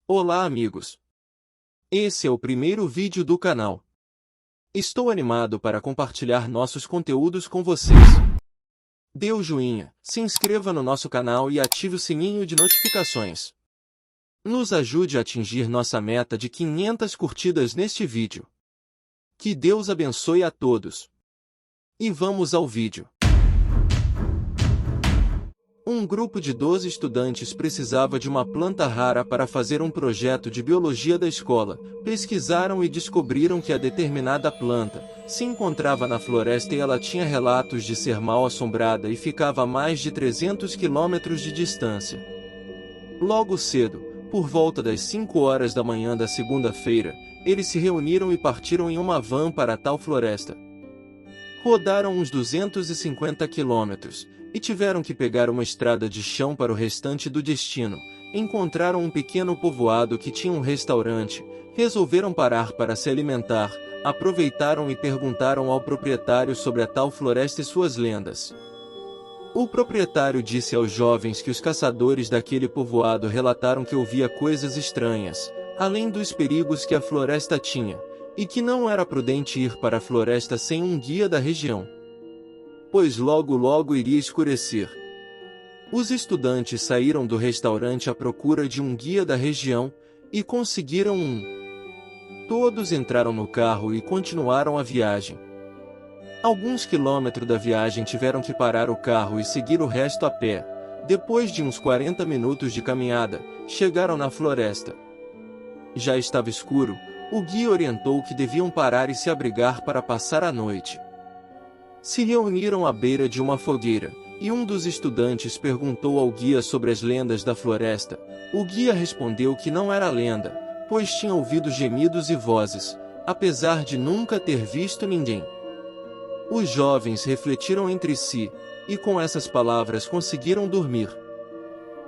Olá, amigos! Esse é o primeiro vídeo do canal. Estou animado para compartilhar nossos conteúdos com vocês. Dê o joinha, se inscreva no nosso canal e ative o sininho de notificações. Nos ajude a atingir nossa meta de 500 curtidas neste vídeo. Que Deus abençoe a todos. E vamos ao vídeo. Um grupo de 12 estudantes precisava de uma planta rara para fazer um projeto de biologia da escola. Pesquisaram e descobriram que a determinada planta se encontrava na floresta e ela tinha relatos de ser mal assombrada e ficava a mais de 300 quilômetros de distância. Logo cedo, por volta das 5 horas da manhã da segunda-feira, eles se reuniram e partiram em uma van para a tal floresta. Rodaram uns 250 quilômetros e tiveram que pegar uma estrada de chão para o restante do destino. Encontraram um pequeno povoado que tinha um restaurante, resolveram parar para se alimentar, aproveitaram e perguntaram ao proprietário sobre a tal floresta e suas lendas. O proprietário disse aos jovens que os caçadores daquele povoado relataram que ouvia coisas estranhas, além dos perigos que a floresta tinha, e que não era prudente ir para a floresta sem um guia da região, pois logo iria escurecer. Os estudantes saíram do restaurante à procura de um guia da região, e conseguiram um. Todos entraram no carro e continuaram a viagem. Alguns quilômetros da viagem tiveram que parar o carro e seguir o resto a pé. Depois de uns 40 minutos de caminhada, chegaram na floresta. Já estava escuro, o guia orientou que deviam parar e se abrigar para passar a noite. Se reuniram à beira de uma fogueira, e um dos estudantes perguntou ao guia sobre as lendas da floresta. O guia respondeu que não era lenda, pois tinha ouvido gemidos e vozes, apesar de nunca ter visto ninguém. Os jovens refletiram entre si, e com essas palavras conseguiram dormir.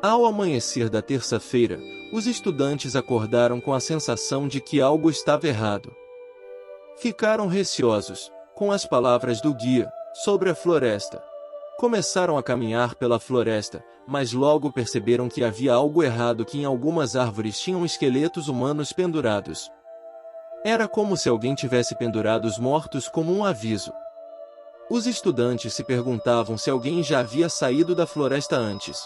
Ao amanhecer da terça-feira, os estudantes acordaram com a sensação de que algo estava errado. Ficaram receosos com as palavras do guia sobre a floresta. Começaram a caminhar pela floresta, mas logo perceberam que havia algo errado, que em algumas árvores tinham esqueletos humanos pendurados. Era como se alguém tivesse pendurado os mortos como um aviso. Os estudantes se perguntavam se alguém já havia saído da floresta antes.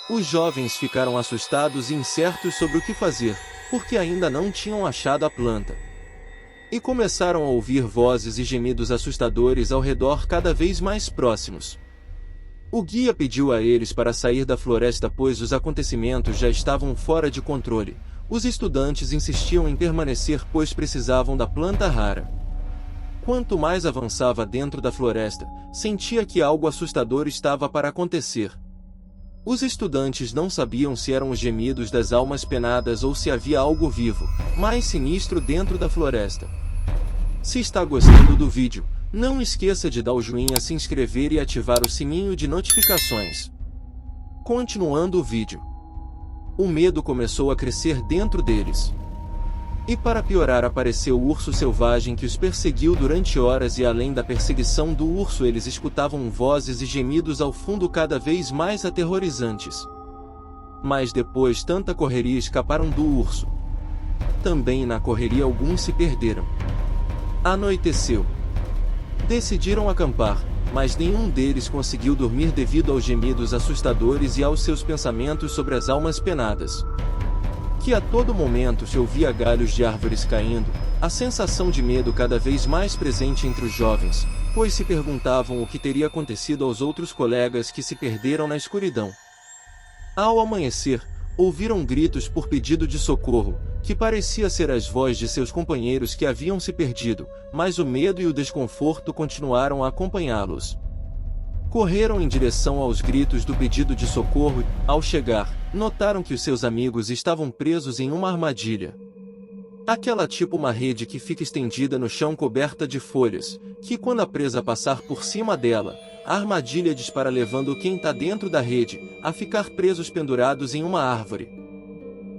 Os jovens ficaram assustados e incertos sobre o que fazer, porque ainda não tinham achado a planta. E começaram a ouvir vozes e gemidos assustadores ao redor cada vez mais próximos. O guia pediu a eles para sair da floresta, pois os acontecimentos já estavam fora de controle. Os estudantes insistiam em permanecer, pois precisavam da planta rara. Quanto mais avançava dentro da floresta, sentia que algo assustador estava para acontecer. Os estudantes não sabiam se eram os gemidos das almas penadas ou se havia algo vivo, mais sinistro dentro da floresta. Se está gostando do vídeo, não esqueça de dar o joinha, se inscrever e ativar o sininho de notificações. Continuando o vídeo. O medo começou a crescer dentro deles. E para piorar, apareceu o urso selvagem que os perseguiu durante horas, e além da perseguição do urso eles escutavam vozes e gemidos ao fundo cada vez mais aterrorizantes. Mas depois tanta correria, escaparam do urso. Também na correria alguns se perderam. Anoiteceu. Decidiram acampar, mas nenhum deles conseguiu dormir devido aos gemidos assustadores e aos seus pensamentos sobre as almas penadas. Que a todo momento se ouvia galhos de árvores caindo, a sensação de medo cada vez mais presente entre os jovens, pois se perguntavam o que teria acontecido aos outros colegas que se perderam na escuridão. Ao amanhecer, ouviram gritos por pedido de socorro, que parecia ser as vozes de seus companheiros que haviam se perdido, mas o medo e o desconforto continuaram a acompanhá-los. Correram em direção aos gritos do pedido de socorro e, ao chegar, notaram que os seus amigos estavam presos em uma armadilha. Aquela tipo uma rede que fica estendida no chão coberta de folhas, que quando a presa passar por cima dela, a armadilha dispara, levando quem está dentro da rede a ficar presos pendurados em uma árvore.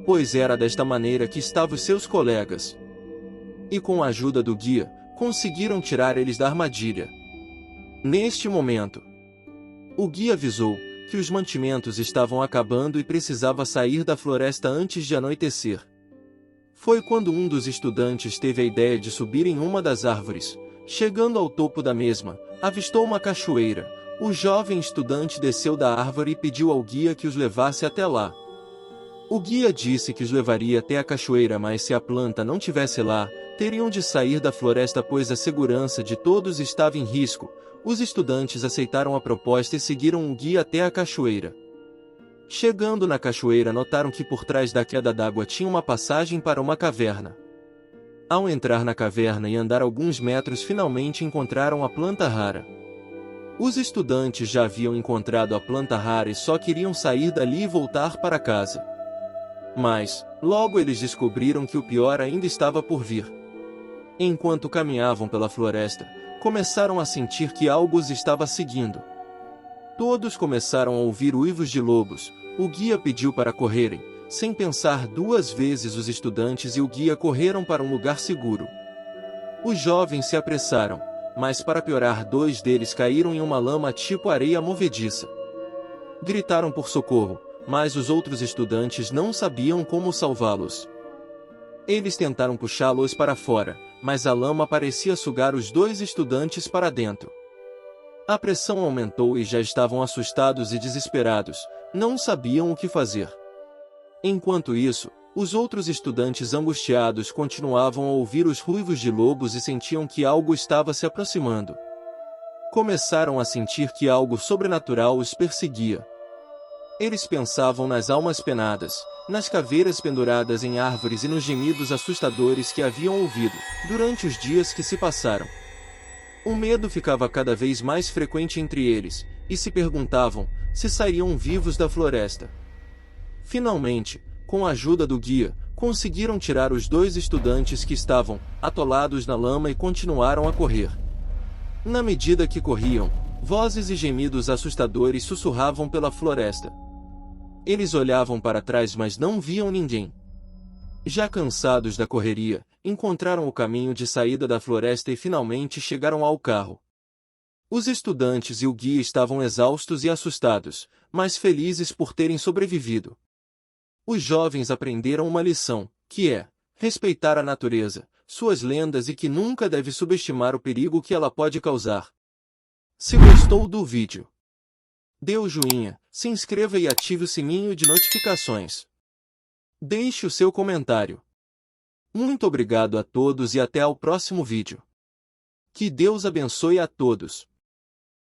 Pois era desta maneira que estavam os seus colegas. E com a ajuda do guia, conseguiram tirar eles da armadilha. Neste momento, o guia avisou que os mantimentos estavam acabando e precisava sair da floresta antes de anoitecer. Foi quando um dos estudantes teve a ideia de subir em uma das árvores. Chegando ao topo da mesma, avistou uma cachoeira. O jovem estudante desceu da árvore e pediu ao guia que os levasse até lá. O guia disse que os levaria até a cachoeira, mas se a planta não tivesse lá, teriam de sair da floresta pois a segurança de todos estava em risco. Os estudantes aceitaram a proposta e seguiram o guia até a cachoeira. Chegando na cachoeira, notaram que por trás da queda d'água tinha uma passagem para uma caverna. Ao entrar na caverna e andar alguns metros, finalmente encontraram a planta rara. Os estudantes já haviam encontrado a planta rara e só queriam sair dali e voltar para casa. Mas, logo eles descobriram que o pior ainda estava por vir. Enquanto caminhavam pela floresta, começaram a sentir que algo os estava seguindo. Todos começaram a ouvir uivos de lobos. O guia pediu para correrem. Sem pensar duas vezes, os estudantes e o guia correram para um lugar seguro. Os jovens se apressaram, mas para piorar, dois deles caíram em uma lama tipo areia movediça. Gritaram por socorro, mas os outros estudantes não sabiam como salvá-los. Eles tentaram puxá-los para fora, mas a lama parecia sugar os dois estudantes para dentro. A pressão aumentou e já estavam assustados e desesperados, não sabiam o que fazer. Enquanto isso, os outros estudantes angustiados continuavam a ouvir os ruivos de lobos e sentiam que algo estava se aproximando. Começaram a sentir que algo sobrenatural os perseguia. Eles pensavam nas almas penadas, nas caveiras penduradas em árvores e nos gemidos assustadores que haviam ouvido durante os dias que se passaram. O medo ficava cada vez mais frequente entre eles, e se perguntavam se sairiam vivos da floresta. Finalmente, com a ajuda do guia, conseguiram tirar os dois estudantes que estavam atolados na lama e continuaram a correr. Na medida que corriam, vozes e gemidos assustadores sussurravam pela floresta. Eles olhavam para trás, mas não viam ninguém. Já cansados da correria, encontraram o caminho de saída da floresta e finalmente chegaram ao carro. Os estudantes e o guia estavam exaustos e assustados, mas felizes por terem sobrevivido. Os jovens aprenderam uma lição, que é respeitar a natureza, suas lendas e que nunca deve subestimar o perigo que ela pode causar. Se gostou do vídeo, dê o joinha, se inscreva e ative o sininho de notificações. Deixe o seu comentário. Muito obrigado a todos e até ao próximo vídeo. Que Deus abençoe a todos.